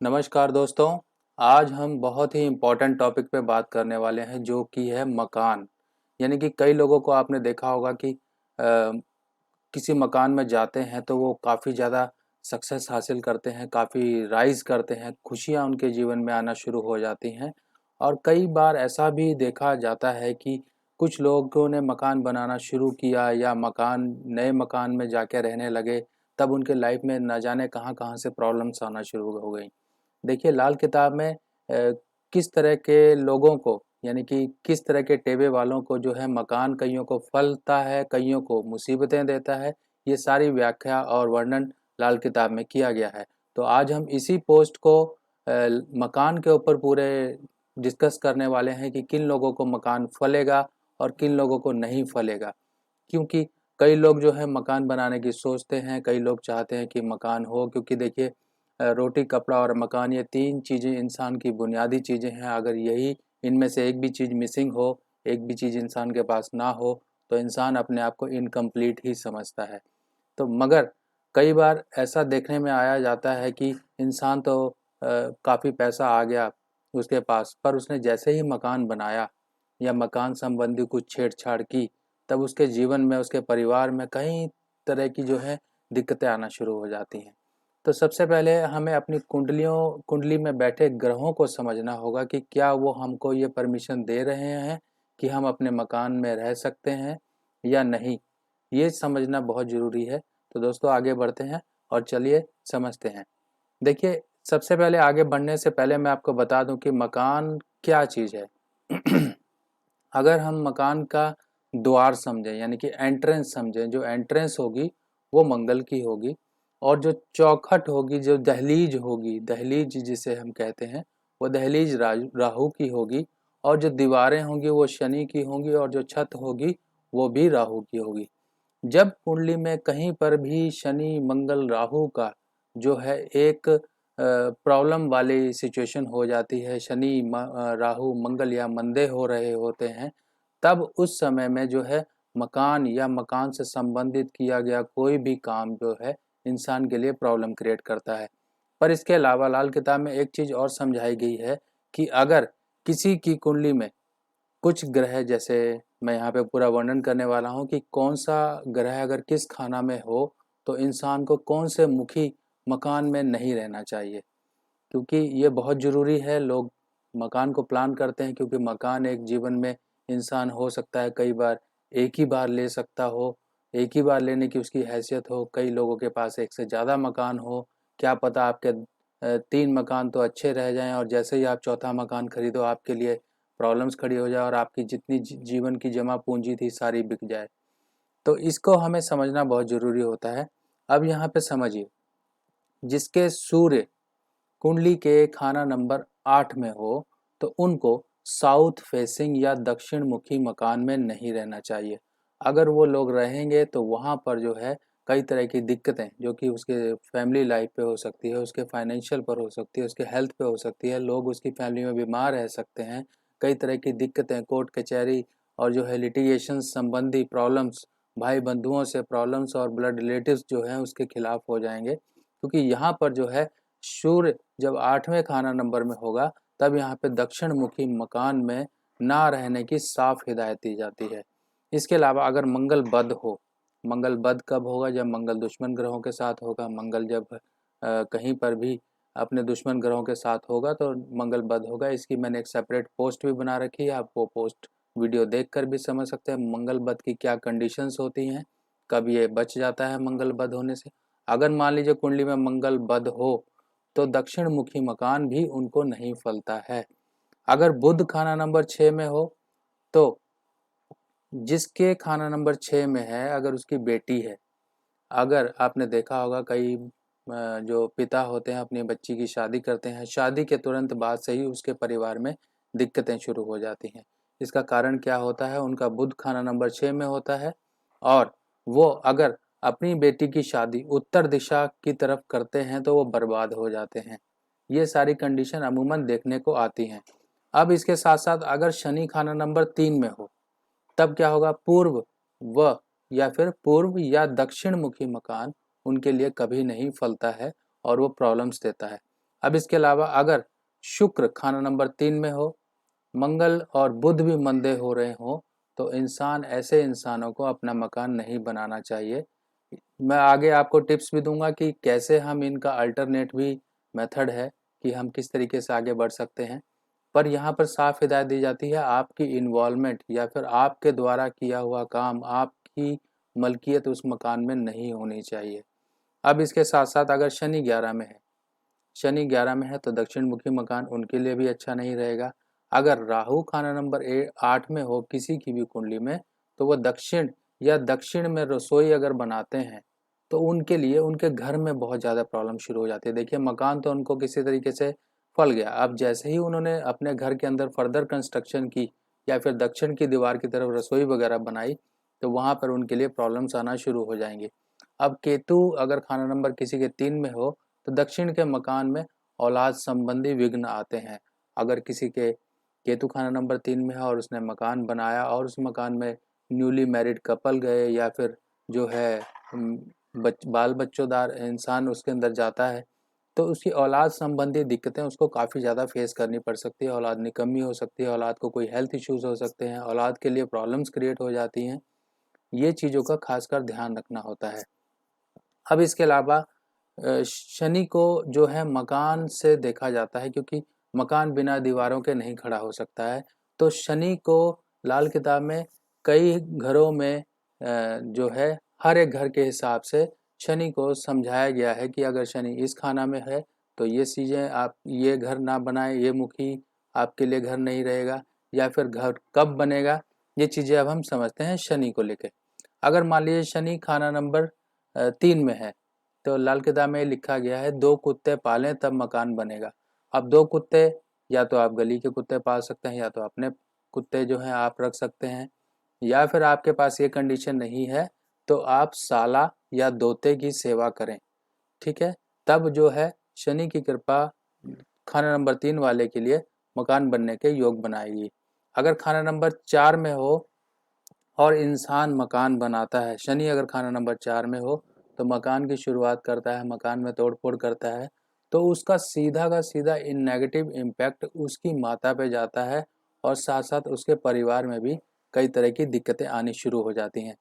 नमस्कार दोस्तों। आज हम बहुत ही इम्पोर्टेंट टॉपिक पे बात करने वाले हैं जो कि है मकान। यानी कि कई लोगों को आपने देखा होगा कि किसी मकान में जाते हैं तो वो काफ़ी ज़्यादा सक्सेस हासिल करते हैं, काफ़ी राइज़ करते हैं, खुशियाँ उनके जीवन में आना शुरू हो जाती हैं। और कई बार ऐसा भी देखा जाता है कि कुछ लोगों ने मकान बनाना शुरू किया या नए मकान में जाके रहने लगे, तब उनके लाइफ में न जाने कहाँ-कहाँ से प्रॉब्लम्स आना शुरू हो गई। देखिए लाल किताब में किस तरह के लोगों को यानी कि किस तरह के टेबे वालों को जो है मकान कइयों को फलता है, कइयों को मुसीबतें देता है, ये सारी व्याख्या और वर्णन लाल किताब में किया गया है। तो आज हम इसी पोस्ट को मकान के ऊपर पूरे डिस्कस करने वाले हैं कि किन लोगों को मकान फलेगा और किन लोगों को नहीं फलेगा। क्योंकि कई लोग जो है मकान बनाने की सोचते हैं, कई लोग चाहते हैं कि मकान हो, क्योंकि देखिए रोटी, कपड़ा और मकान ये 3 चीज़ें इंसान की बुनियादी चीज़ें हैं। अगर यही इनमें से एक भी चीज़ मिसिंग हो, एक भी चीज़ इंसान के पास ना हो, तो इंसान अपने आप को इनकम्प्लीट ही समझता है। तो मगर कई बार ऐसा देखने में आया जाता है कि इंसान तो काफ़ी पैसा आ गया उसके पास, पर उसने जैसे ही मकान बनाया या मकान संबंधी कुछ छेड़छाड़ की, तब उसके जीवन में, उसके परिवार में कई तरह की जो है दिक्कतें आना शुरू हो जाती हैं। तो सबसे पहले हमें अपनी कुंडली में बैठे ग्रहों को समझना होगा कि क्या वो हमको ये परमिशन दे रहे हैं कि हम अपने मकान में रह सकते हैं या नहीं। ये समझना बहुत ज़रूरी है। तो दोस्तों आगे बढ़ते हैं और चलिए समझते हैं। देखिए सबसे पहले आगे बढ़ने से पहले मैं आपको बता दूं कि मकान क्या चीज़ है। अगर हम मकान का द्वार समझें यानी कि एंट्रेंस समझें, जो एंट्रेंस होगी वो मंगल की होगी, और जो चौखट होगी, जो दहलीज होगी, दहलीज जिसे हम कहते हैं, वो दहलीज राहु की होगी, और जो दीवारें होंगी वो शनि की होंगी, और जो छत होगी वो भी राहु की होगी। जब कुंडली में कहीं पर भी शनि मंगल राहु का जो है एक प्रॉब्लम वाली सिचुएशन हो जाती है, राहु मंगल या मंदे हो रहे होते हैं, तब उस समय में जो है मकान या मकान से संबंधित किया गया कोई भी काम जो है इंसान के लिए प्रॉब्लम क्रिएट करता है। पर इसके अलावा लाल किताब में एक चीज़ और समझाई गई है कि अगर किसी की कुंडली में कुछ ग्रह, जैसे मैं यहाँ पे पूरा वर्णन करने वाला हूँ कि कौन सा ग्रह अगर किस खाना में हो, तो इंसान को कौन से मुखी मकान में नहीं रहना चाहिए। क्योंकि ये बहुत ज़रूरी है। लोग मकान को प्लान करते हैं क्योंकि मकान एक जीवन में इंसान हो सकता है कई बार एक ही बार ले सकता हो, एक ही बार लेने की उसकी हैसियत हो। कई लोगों के पास एक से ज़्यादा मकान हो, क्या पता आपके 3 मकान तो अच्छे रह जाएं और जैसे ही आप चौथा मकान खरीदो आपके लिए प्रॉब्लम्स खड़ी हो जाए और आपकी जितनी जीवन की जमा पूंजी थी सारी बिक जाए। तो इसको हमें समझना बहुत ज़रूरी होता है। अब यहाँ पे समझिए, जिसके सूर्य कुंडली के खाना नंबर 8 में हो, तो उनको साउथ फेसिंग या दक्षिण मुखी मकान में नहीं रहना चाहिए। अगर वो लोग रहेंगे तो वहाँ पर जो है कई तरह की दिक्कतें, जो कि उसके फैमिली लाइफ पे हो सकती है, उसके फाइनेंशियल पर हो सकती है, उसके हेल्थ पे हो सकती है, लोग उसकी फैमिली में बीमार रह सकते हैं, कई तरह की दिक्कतें, कोर्ट कचहरी और जो है लिटिगेशन संबंधी प्रॉब्लम्स, भाई बंधुओं से प्रॉब्लम्स और ब्लड रिलेटिव्स जो हैं उसके खिलाफ हो जाएंगे। क्योंकि यहाँ पर जो है सूर्य जब 8वें खाना नंबर में होगा, तब यहाँ पे दक्षिण मुखी मकान में ना रहने की साफ हिदायत दी जाती है। इसके अलावा अगर मंगल बद हो, मंगल बद कब होगा? जब मंगल दुश्मन ग्रहों के साथ होगा। मंगल जब कहीं पर भी अपने दुश्मन ग्रहों के साथ होगा तो मंगल बद होगा। इसकी मैंने एक सेपरेट पोस्ट भी बना रखी है, आप वो पोस्ट वीडियो देखकर भी समझ सकते हैं मंगल बद की क्या कंडीशंस होती हैं, कब ये बच जाता है मंगल बद होने से। अगर मान लीजिए कुंडली में मंगल बद हो तो दक्षिण मुखी मकान भी उनको नहीं फलता है। अगर बुध खाना नंबर 6 में हो, तो जिसके खाना नंबर 6 में है, अगर उसकी बेटी है, अगर आपने देखा होगा कई जो पिता होते हैं अपनी बच्ची की शादी करते हैं, शादी के तुरंत बाद से ही उसके परिवार में दिक्कतें शुरू हो जाती हैं। इसका कारण क्या होता है? उनका बुध खाना नंबर 6 में होता है, और वो अगर अपनी बेटी की शादी उत्तर दिशा की तरफ करते हैं तो वो बर्बाद हो जाते हैं। ये सारी कंडीशन अमूमन देखने को आती हैं। अब इसके साथ साथ अगर शनि खाना नंबर 3 में हो, तब क्या होगा? पूर्व व या फिर पूर्व या दक्षिण मुखी मकान उनके लिए कभी नहीं फलता है और वो प्रॉब्लम्स देता है। अब इसके अलावा अगर शुक्र खाना नंबर 3 में हो, मंगल और बुध भी मंदे हो रहे हो, तो ऐसे इंसानों को अपना मकान नहीं बनाना चाहिए। मैं आगे आपको टिप्स भी दूंगा कि कैसे हम इनका अल्टरनेट भी मेथड है कि हम किस तरीके से आगे बढ़ सकते हैं। पर यहाँ पर साफ हिदायत दी जाती है, आपकी इन्वॉल्वमेंट या फिर आपके द्वारा किया हुआ काम, आपकी मलकियत उस मकान में नहीं होनी चाहिए। अब इसके साथ साथ अगर शनि 11 में है, शनि 11 में है तो दक्षिण मुखी मकान उनके लिए भी अच्छा नहीं रहेगा। अगर राहु खाना नंबर 8 में हो किसी की भी कुंडली में, तो वह दक्षिण में रसोई अगर बनाते हैं तो उनके लिए उनके घर में बहुत ज़्यादा प्रॉब्लम शुरू हो जाती है। देखिए, मकान तो उनको किसी तरीके से फल गया, अब जैसे ही उन्होंने अपने घर के अंदर फर्दर कंस्ट्रक्शन की या फिर दक्षिण की दीवार की तरफ रसोई वगैरह बनाई, तो वहाँ पर उनके लिए प्रॉब्लम्स आना शुरू हो जाएंगी। अब केतु अगर खाना नंबर किसी के 3 में हो, तो दक्षिण के मकान में औलाद संबंधी विघ्न आते हैं। अगर किसी के केतु खाना नंबर 3 में है और उसने मकान बनाया और उस मकान में न्यूली मैरिड कपल गए या फिर जो है बाल बच्चोदार इंसान उसके अंदर जाता है, तो उसकी औलाद संबंधी दिक्कतें उसको काफ़ी ज़्यादा फेस करनी पड़ सकती है। औलाद निकम्मी हो सकती है, औलाद को कोई हेल्थ इश्यूज हो सकते हैं, औलाद के लिए प्रॉब्लम्स क्रिएट हो जाती हैं। ये चीज़ों का खासकर ध्यान रखना होता है। अब इसके अलावा शनि को जो है मकान से देखा जाता है, क्योंकि मकान बिना दीवारों के नहीं खड़ा हो सकता है। तो शनि को लाल किताब में कई घरों में जो है हर एक घर के हिसाब से शनि को समझाया गया है कि अगर शनि इस खाना में है तो ये चीज़ें आप ये घर ना बनाएं, ये मुखी आपके लिए घर नहीं रहेगा, या फिर घर कब बनेगा, ये चीज़ें अब हम समझते हैं शनि को लेकर। अगर मान लीजिए शनि खाना नंबर 3 में है, तो लाल किताब में लिखा गया है 2 कुत्ते पालें तब मकान बनेगा। अब 2 कुत्ते या तो आप गली के कुत्ते पाल सकते हैं, या तो अपने कुत्ते जो हैं आप रख सकते हैं, या फिर आपके पास ये कंडीशन नहीं है तो आप साला या दोते की सेवा करें। ठीक है, तब जो है शनि की कृपा खाना नंबर 3 वाले के लिए मकान बनने के योग बनाएगी। अगर खाना नंबर 4 में हो और इंसान मकान बनाता है, शनि अगर खाना नंबर 4 में हो तो मकान की शुरुआत करता है, मकान में तोड़ फोड़ करता है, तो उसका सीधा का सीधा इन नेगेटिव इम्पैक्ट उसकी माता पे जाता है और साथ साथ उसके परिवार में भी कई तरह की दिक्कतें आनी शुरू हो जाती हैं।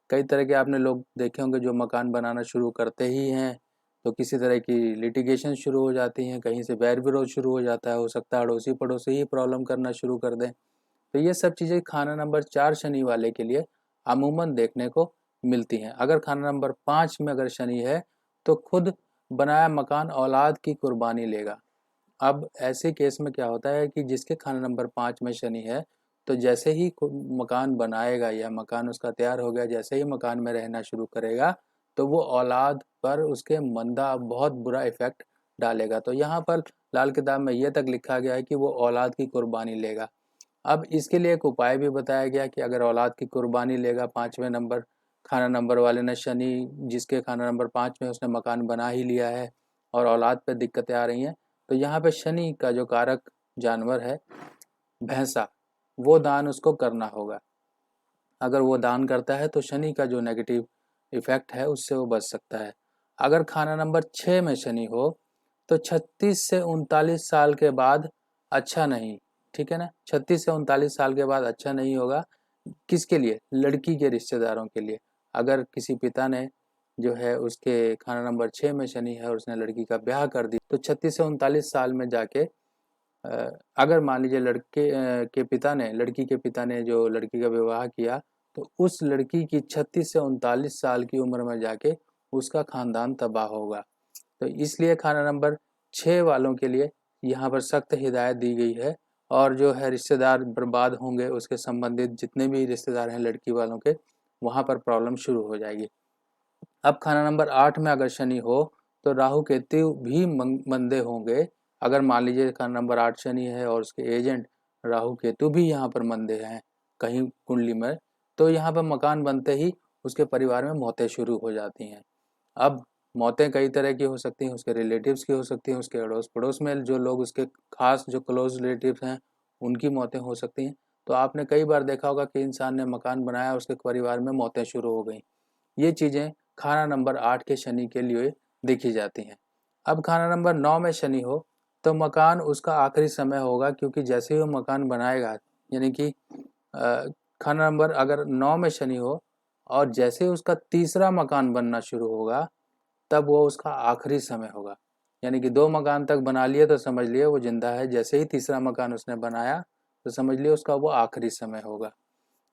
कई तरह के आपने लोग देखे होंगे जो मकान बनाना शुरू करते ही हैं तो किसी तरह की लिटिगेशन शुरू हो जाती हैं, कहीं से बैर विरोध शुरू हो जाता है, हो सकता है अड़ोसी पड़ोसी ही प्रॉब्लम करना शुरू कर दें। तो ये सब चीज़ें खाना नंबर 4 शनि वाले के लिए अमूमन देखने को मिलती हैं। अगर खाना नंबर 5 में अगर शनि है तो खुद बनाया मकान औलाद की कुर्बानी लेगा। अब ऐसे केस में क्या होता है कि जिसके खाना नंबर 5 में शनि है, तो जैसे ही मकान बनाएगा या मकान उसका तैयार हो गया, जैसे ही मकान में रहना शुरू करेगा, तो वो औलाद पर उसके मंदा बहुत बुरा इफेक्ट डालेगा। तो यहाँ पर लाल किताब में ये तक लिखा गया है कि वो औलाद की कुर्बानी लेगा। अब इसके लिए एक उपाय भी बताया गया कि अगर औलाद की कुर्बानी लेगा 5वें नंबर खाना नंबर वाले ने, शनि जिसके खाना नंबर 5 में उसने मकान बना ही लिया है और औलाद पे दिक्कतें आ रही हैं, तो यहाँ पे शनि का जो कारक जानवर है भैंसा, वो दान उसको करना होगा। अगर वो दान करता है तो शनि का जो नेगेटिव इफेक्ट है उससे वो बच सकता है। अगर खाना नंबर 6 में शनि हो तो 36 से 39 साल के बाद अच्छा नहीं, ठीक है ना, 36 से 39 साल के बाद अच्छा नहीं होगा। किसके लिए? लड़की के रिश्तेदारों के लिए। अगर किसी पिता ने जो है उसके खाना नंबर 6 में शनि है और उसने लड़की का ब्याह कर दी, तो 36 से 39 साल में जाके अगर मान लीजिए लड़की के पिता ने जो लड़की का विवाह किया, तो उस लड़की की 36 से 39 साल की उम्र में जाके उसका खानदान तबाह होगा। तो इसलिए खाना नंबर 6 वालों के लिए यहाँ पर सख्त हिदायत दी गई है, और जो है रिश्तेदार बर्बाद होंगे, उसके संबंधित जितने भी रिश्तेदार हैं लड़की वालों के, वहाँ पर प्रॉब्लम शुरू हो जाएगी। अब खाना नंबर 8 में अगर शनि हो तो राहु केतु भी मंदे होंगे। अगर मान लीजिए खाना नंबर 8 शनि है और उसके एजेंट राहु केतु भी यहाँ पर मंदे हैं कहीं कुंडली में, तो यहाँ पर मकान बनते ही उसके परिवार में मौतें शुरू हो जाती हैं। अब मौतें कई तरह की हो सकती हैं, उसके रिलेटिव्स की हो सकती हैं, उसके अड़ोस पड़ोस में जो लोग उसके खास जो क्लोज रिलेटिव्स हैं उनकी मौतें हो सकती हैं। तो आपने कई बार देखा होगा कि इंसान ने मकान बनाया, उसके परिवार में मौतें शुरू हो गई। ये चीज़ें खाना नंबर 8 के शनि के लिए देखी जाती हैं। अब खाना नंबर 9 में शनि हो तो मकान उसका आखिरी समय होगा, क्योंकि जैसे ही वो मकान बनाएगा, यानी कि खाना नंबर अगर 9 में शनि हो और जैसे ही उसका तीसरा मकान बनना शुरू होगा, तब वो उसका आखिरी समय होगा। यानी कि 2 मकान तक बना लिए तो समझ लिए वो जिंदा है, जैसे ही तीसरा मकान उसने बनाया तो समझ लिए उसका वो आखिरी समय होगा।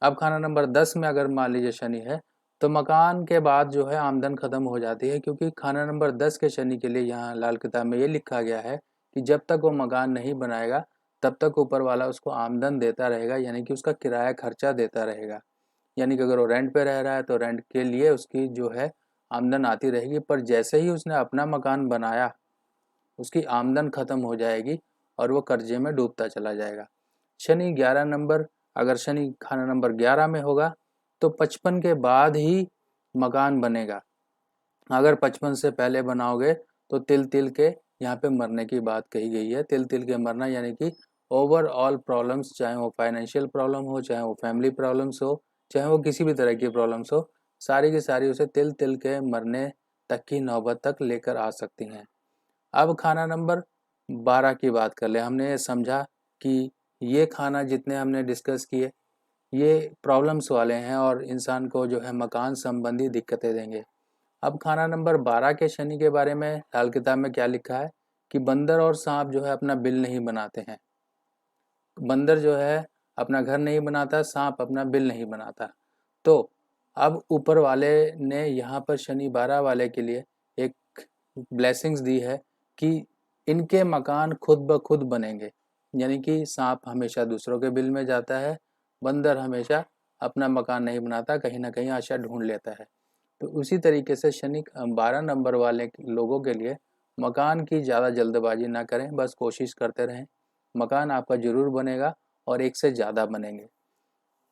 अब खाना नंबर 10 में अगर मान लीजिए शनि है, तो मकान के बाद जो है आमदन खत्म हो जाती है, क्योंकि खाना नंबर 10 के शनि के लिए यहाँ लाल किताब में ये लिखा गया है कि जब तक वो मकान नहीं बनाएगा तब तक ऊपर वाला उसको आमदन देता रहेगा, यानी कि उसका किराया खर्चा देता रहेगा। यानी कि अगर वो रेंट पे रह रहा है तो रेंट के लिए उसकी जो है आमदन आती रहेगी, पर जैसे ही उसने अपना मकान बनाया उसकी आमदन खत्म हो जाएगी और वो कर्जे में डूबता चला जाएगा। शनि 11 नंबर, अगर शनि खाना नंबर 11 में होगा तो 55 के बाद ही मकान बनेगा। अगर 55 से पहले बनाओगे तो तिल तिल के यहाँ पे मरने की बात कही गई है। तिल तिल के मरना यानी कि ओवरऑल प्रॉब्लम्स, चाहे वो फाइनेंशियल प्रॉब्लम हो, चाहे वो फैमिली प्रॉब्लम्स हो, चाहे वो किसी भी तरह की प्रॉब्लम्स हो, सारी की सारी उसे तिल तिल के मरने तक की नौबत तक लेकर आ सकती हैं। अब खाना नंबर 12 की बात कर ले। हमने ये समझा कि ये खाना जितने हमने डिस्कस किए ये प्रॉब्लम्स वाले हैं और इंसान को जो है मकान संबंधी दिक्कतें देंगे। अब खाना नंबर 12 के शनि के बारे में लाल किताब में क्या लिखा है कि बंदर और सांप जो है अपना बिल नहीं बनाते हैं। बंदर जो है अपना घर नहीं बनाता, सांप अपना बिल नहीं बनाता। तो अब ऊपर वाले ने यहाँ पर शनि 12 वाले के लिए एक ब्लेसिंग्स दी है कि इनके मकान खुद ब खुद बनेंगे। यानी कि सांप हमेशा दूसरों के बिल में जाता है, बंदर हमेशा अपना मकान नहीं बनाता, कहीं ना कहीं आशा ढूंढ लेता है। तो उसी तरीके से शनि 12 नंबर वाले लोगों के लिए मकान की ज़्यादा जल्दबाजी ना करें, बस कोशिश करते रहें, मकान आपका ज़रूर बनेगा और एक से ज़्यादा बनेंगे।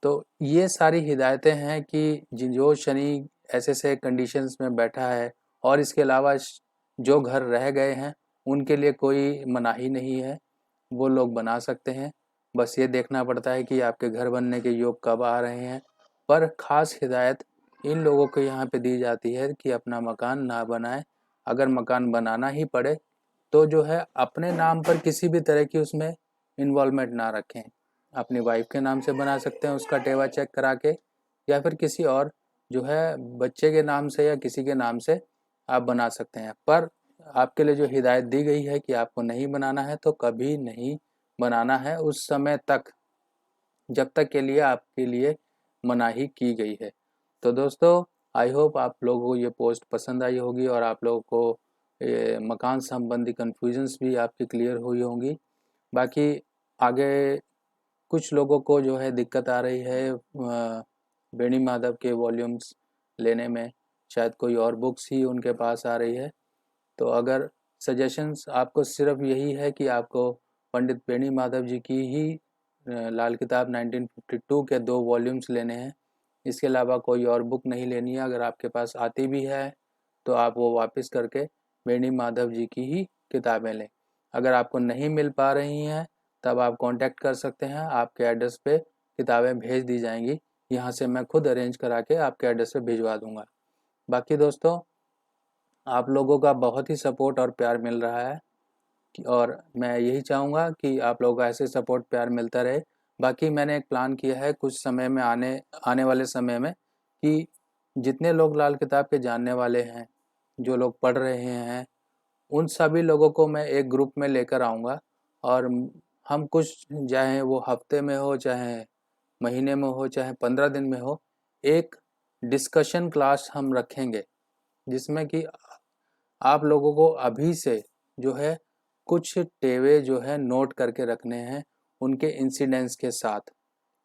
तो ये सारी हिदायतें हैं कि जो शनि ऐसे ऐसे कंडीशंस में बैठा है और इसके अलावा जो घर रह गए हैं उनके लिए कोई मनाही नहीं है, वो लोग बना सकते हैं। बस ये देखना पड़ता है कि आपके घर बनने के योग कब आ रहे हैं। पर ख़ास हिदायत इन लोगों को यहाँ पे दी जाती है कि अपना मकान ना बनाएं। अगर मकान बनाना ही पड़े तो जो है अपने नाम पर किसी भी तरह की उसमें इन्वॉल्वमेंट ना रखें। अपनी वाइफ के नाम से बना सकते हैं उसका टेवा चेक करा के, या फिर किसी और जो है बच्चे के नाम से या किसी के नाम से आप बना सकते हैं। पर आपके लिए जो हिदायत दी गई है कि आपको नहीं बनाना है तो कभी नहीं बनाना है उस समय तक जब तक के लिए आपके लिए मनाही की गई है। तो दोस्तों, आई होप आप लोगों को ये पोस्ट पसंद आई होगी और आप लोगों को मकान संबंधी कन्फ्यूजन्स भी आपकी क्लियर हुई होंगी। बाकी आगे कुछ लोगों को जो है दिक्कत आ रही है बेणी माधव के वॉल्यूम्स लेने में, शायद कोई और बुक्स ही उनके पास आ रही है। तो अगर सजेशंस आपको सिर्फ यही है कि आपको पंडित बेणी माधव जी की ही लाल किताब 1952 के 2 वॉल्यूम्स लेने हैं, इसके अलावा कोई और बुक नहीं लेनी है। अगर आपके पास आती भी है तो आप वो वापस करके बेणी माधव जी की ही किताबें लें। अगर आपको नहीं मिल पा रही हैं तब आप कांटेक्ट कर सकते हैं, आपके एड्रेस पे किताबें भेज दी जाएंगी। यहाँ से मैं खुद अरेंज करा के आपके एड्रेस पे भिजवा दूंगा। बाकी दोस्तों, आप लोगों का बहुत ही सपोर्ट और प्यार मिल रहा है और मैं यही चाहूँगा कि आप लोगों का ऐसे सपोर्ट प्यार मिलता रहे। बाकी मैंने एक प्लान किया है कुछ समय में आने आने वाले समय में कि जितने लोग लाल किताब के जानने वाले हैं, जो लोग पढ़ रहे हैं, उन सभी लोगों को मैं एक ग्रुप में लेकर आऊँगा और हम कुछ, चाहे वो हफ्ते में हो, चाहे महीने में हो, चाहे 15 दिन में हो, एक डिस्कशन क्लास हम रखेंगे जिसमें कि आप लोगों को अभी से जो है कुछ टेवे जो है नोट करके रखने हैं उनके इंसिडेंट्स के साथ,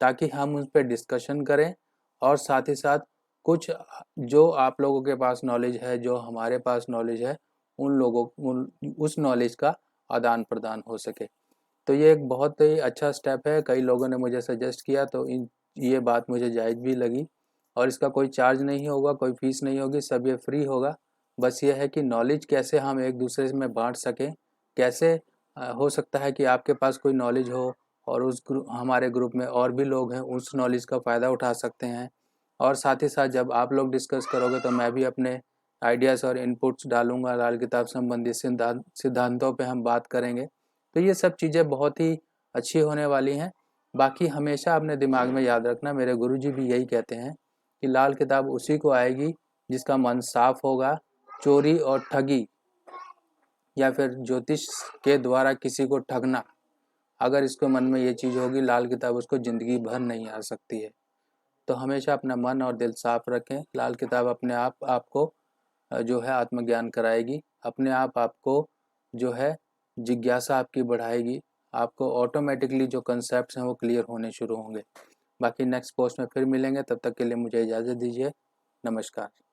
ताकि हम उस पर डिस्कशन करें और साथ ही साथ कुछ जो आप लोगों के पास नॉलेज है, जो हमारे पास नॉलेज है, उस नॉलेज का आदान प्रदान हो सके। तो ये एक बहुत ही अच्छा स्टेप है। कई लोगों ने मुझे सजेस्ट किया तो ये बात मुझे जायज़ भी लगी और इसका कोई चार्ज नहीं होगा, कोई फीस नहीं होगी, सब ये फ्री होगा। बस ये है कि नॉलेज कैसे हम एक दूसरे में बांट सकें, कैसे हो सकता है कि आपके पास कोई नॉलेज हो और हमारे ग्रुप में और भी लोग हैं, उस नॉलेज का फ़ायदा उठा सकते हैं। और साथ ही साथ जब आप लोग डिस्कस करोगे तो मैं भी अपने आइडियाज़ और इनपुट्स डालूंगा, लाल किताब संबंधी सिद्धांतों पे हम बात करेंगे। तो ये सब चीज़ें बहुत ही अच्छी होने वाली हैं। बाकी हमेशा अपने दिमाग में याद रखना, मेरे गुरुजी भी यही कहते हैं कि लाल किताब उसी को आएगी जिसका मन साफ होगा। चोरी और ठगी या फिर ज्योतिष के द्वारा किसी को ठगना, अगर इसके मन में ये चीज़ होगी, लाल किताब उसको ज़िंदगी भर नहीं आ सकती है। तो हमेशा अपना मन और दिल साफ रखें। लाल किताब अपने आप आपको जो है आत्मज्ञान कराएगी, अपने आप आपको जो है जिज्ञासा आपकी बढ़ाएगी, आपको ऑटोमेटिकली जो कंसेप्ट्स हैं वो क्लियर होने शुरू होंगे। बाकी नेक्स्ट पोस्ट में फिर मिलेंगे, तब तक के लिए मुझे इजाज़त दीजिए। नमस्कार।